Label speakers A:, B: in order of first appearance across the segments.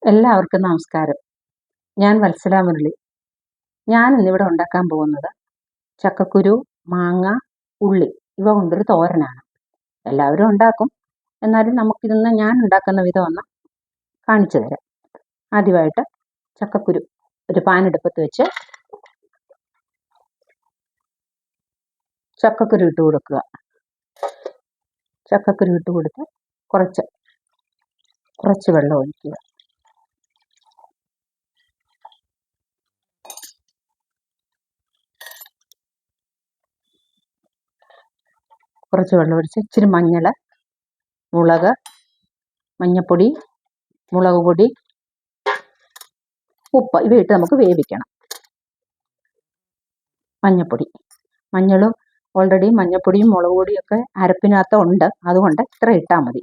A: എല്ലാവർക്കും നമസ്കാരം. ഞാൻ വത്സല മുരളി. ഞാൻ ഇന്നിവിടെ ഉണ്ടാക്കാൻ പോകുന്നത് ചക്കക്കുരു, മാങ്ങ, ഉള്ളി ഇവ കൊണ്ടൊരു തോരനാണ്. എല്ലാവരും ഉണ്ടാക്കും, എന്നാലും നമുക്കിതൊന്ന് ഞാൻ ഉണ്ടാക്കുന്ന വിധം ഒന്ന് കാണിച്ചു തരാം. ആദ്യമായിട്ട് ചക്കക്കുരു ഒരു പാനെടുപ്പത്ത് വെച്ച് ചക്കക്കുരു ഇട്ട് കൊടുക്കുക. ചക്കക്കുരു ഇട്ട് കൊടുത്ത് കുറച്ച് വെള്ളം ഒഴിക്കുക. കുറച്ച് വെള്ളം ഒഴിച്ച് ഇച്ചിരി മഞ്ഞൾ, മുളക്, മഞ്ഞൾപ്പൊടി, മുളക് പൊടി, ഉപ്പ് ഇവയിട്ട് നമുക്ക് വേവിക്കണം. മഞ്ഞളും ഓൾറെഡി മഞ്ഞൾപ്പൊടിയും മുളക് പൊടിയൊക്കെ അരപ്പിനകത്ത് ഉണ്ട്, അതുകൊണ്ട് ഇത്ര ഇട്ടാൽ മതി.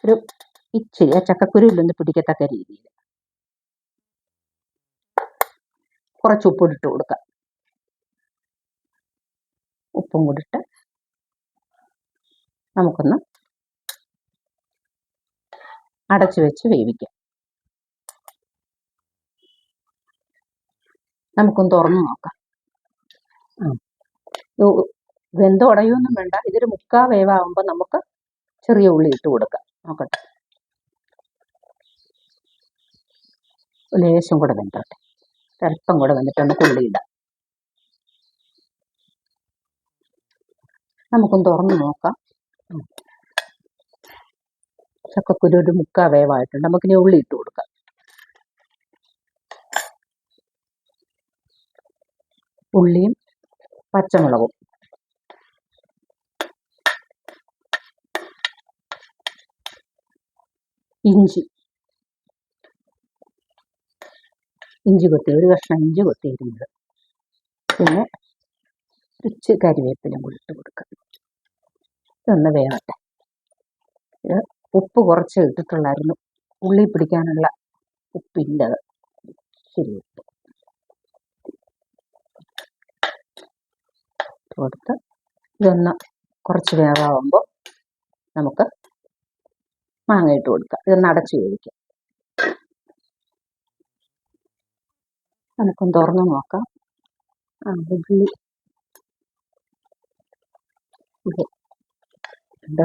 A: ഒരു ഇച്ചിരി ചക്കക്കുരുവിലൊന്ന് പിടിക്കത്തക്ക രീതിയിൽ കുറച്ച് ഉപ്പിട്ട് കൊടുക്കുക. ഉപ്പും കൂടിട്ട് നമുക്കൊന്ന് അടച്ചു വെച്ച് വേവിക്കാം. നമുക്കൊന്ന് തുറന്നു നോക്കാം. വെന്തുടയൊന്നും വേണ്ട. ഇതൊരു മുക്കാൽ വേവാകുമ്പോൾ നമുക്ക് ചെറിയ ഉള്ളി ഇട്ട് കൊടുക്കാം. നോക്കട്ടെ, ലേശം കൂടെ വെന്തോട്ടെ. അല്പം കൂടെ വന്നിട്ട് നമുക്ക് ഉള്ളി ഇടാം. നമുക്കൊന്ന് തുറന്ന് നോക്കാം. ചക്കക്കുരു ഒരു മുക്കാൽ വേവായിട്ടുണ്ട്. നമുക്കിനി ഉള്ളി ഇട്ട് കൊടുക്കാം. ഉള്ളിയും പച്ചമുളകും, ഇഞ്ചി കൊത്തി, ഒരു കഷ്ണം ഇഞ്ചി കൊത്തിയിരുന്നത്, പിന്നെ ഇച്ചിരി കരിവേപ്പിലും കൂടി ഇട്ട് കൊടുക്കുക. ഇതൊന്ന് വേവട്ടെ. ഇത് ഉപ്പ് കുറച്ച് ഇട്ടിട്ടുള്ളായിരുന്നു, ഉള്ളി പിടിക്കാനുള്ള ഉപ്പില്ലത്. ശരി, ഉപ്പ് കൊടുത്ത് ഇതൊന്ന് കുറച്ച് വേവാകുമ്പോൾ നമുക്ക് മാങ്ങ ഇട്ട് കൊടുക്കാം. ഇതൊന്ന് അടച്ച് വേവിക്കാം. നമുക്കൊന്ന് തുറന്ന് നോക്കാം. ഉള്ളി ഇത്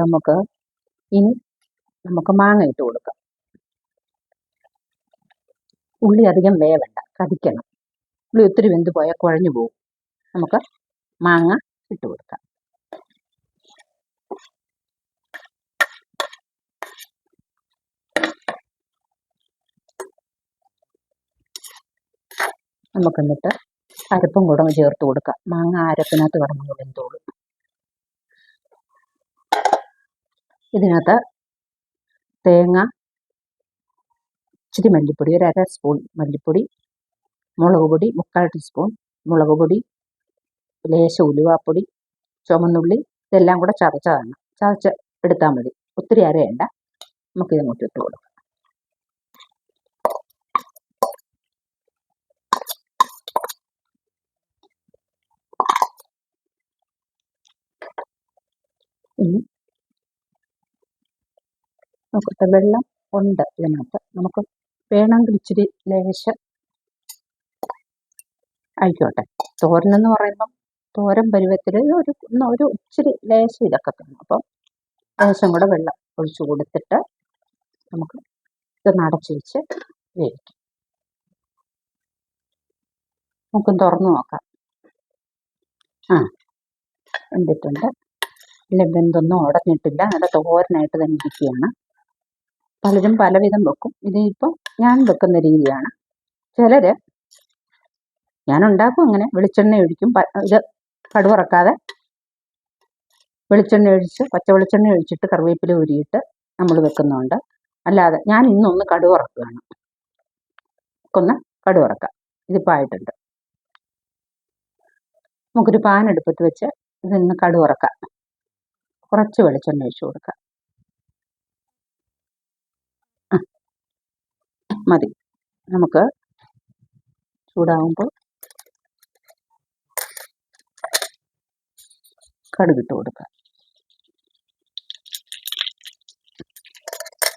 A: നമുക്ക് മാങ്ങ ഇട്ട് കൊടുക്കാം. ഉള്ളി അധികം വേവണ്ട, കടിക്കണം. ഉള്ളി ഒത്തിരി വെന്ത് പോയാൽ കുഴഞ്ഞു പോകും. നമുക്ക് മാങ്ങ ഇട്ട് കൊടുക്കാം. നമുക്കെന്നിട്ട് അരപ്പും കൂടെ ചേർത്ത് കൊടുക്കാം. മാങ്ങ അരപ്പിനകത്ത് കിടന്നു വെന്തോളും. ഇതിനകത്ത് തേങ്ങ, ഇച്ചിരി മല്ലിപ്പൊടി, ഒരു 1/2 സ്പൂൺ മല്ലിപ്പൊടി, മുളക് പൊടി 3/4 ടീസ്പൂൺ മുളക് പൊടി, ലേശം ഉലുവാപ്പൊടി, ചുവന്നുള്ളി, ഇതെല്ലാം കൂടെ ചതച്ച് എടുത്താൽ മതി. ഒത്തിരി അരയണ്ട. നമുക്കിതങ്ങോട്ട് ഇട്ട് കൊടുക്കാം. ഇനി നോക്കട്ടെ, വെള്ളം ഉണ്ട് ഇതിനകത്ത്. നമുക്ക് വേണമെങ്കിൽ ഇച്ചിരി ലേശം ആയിക്കോട്ടെ. തോരനെന്ന് പറയുമ്പം തോരൻ പരുവത്തിൽ ഒരു ഇച്ചിരി ലേശം ഇതൊക്കെ തന്നെ. അപ്പം ലേശം കൂടെ വെള്ളം ഒഴിച്ചു കൊടുത്തിട്ട് നമുക്ക് ഇതൊന്ന് അടച്ചു വെച്ച് വേവിക്കാം. നമുക്കൊന്ന് തുറന്നു നോക്കാം. വെന്തിട്ടുണ്ട്. ഇല്ല, വെന്തൊന്നും ഉടഞ്ഞിട്ടില്ല. നല്ല തോരനായിട്ട് തന്നെ ഇരിക്കുകയാണ്. പലരും പലവിധം വെക്കും. ഇതിപ്പം ഞാൻ വെക്കുന്ന രീതിയാണ്. ചിലർ, ഞാൻ ഉണ്ടാക്കും അങ്ങനെ, വെളിച്ചെണ്ണ ഒഴിക്കും. ഇത് കടുവറക്കാതെ വെളിച്ചെണ്ണ ഒഴിച്ച്, പച്ച വെളിച്ചെണ്ണ ഒഴിച്ചിട്ട് കറിവേപ്പില ഉരിയിട്ട് നമ്മൾ വെക്കുന്നുണ്ട്. അല്ലാതെ ഞാൻ ഇന്നൊന്ന് കടുവറക്കുകയാണ്. കടുവറക്കാം. ഇതിപ്പോൾ ആയിട്ടുണ്ട്. നമുക്കൊരു പാൻ എടുപ്പത്ത് വെച്ച് ഇതൊന്ന് കടുവറക്കാം. കുറച്ച് വെളിച്ചെണ്ണ ഒഴിച്ചു കൊടുക്കാം. മതി. നമുക്ക് ചൂടാകുമ്പോൾ കടുകിട്ട് കൊടുക്കാം.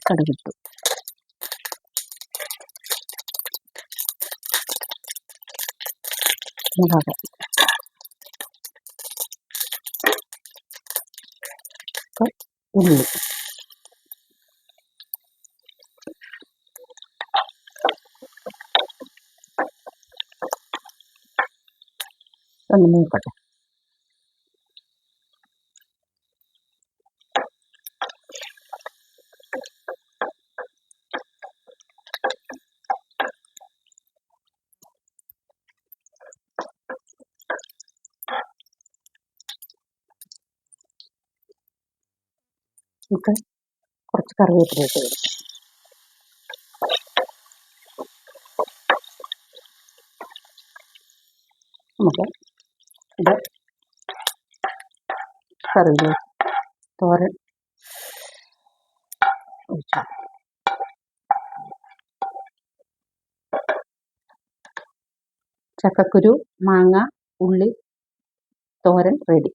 A: കടുകിട്ടു. പച്ചമുളക്, ഉള്ളി, ഒന്ന് മൂക്കട്ടെ. നമുക്ക് കുറച്ച് കറിവേപ്പില ഇട്ട് കൊടുക്കാം. നമുക്ക് ഇത് കറിവേപ്പില തോരൻ ഒഴിച്ചു. ചക്കക്കുരു, മാങ്ങ, ഉള്ളി തോരൻ റെഡി.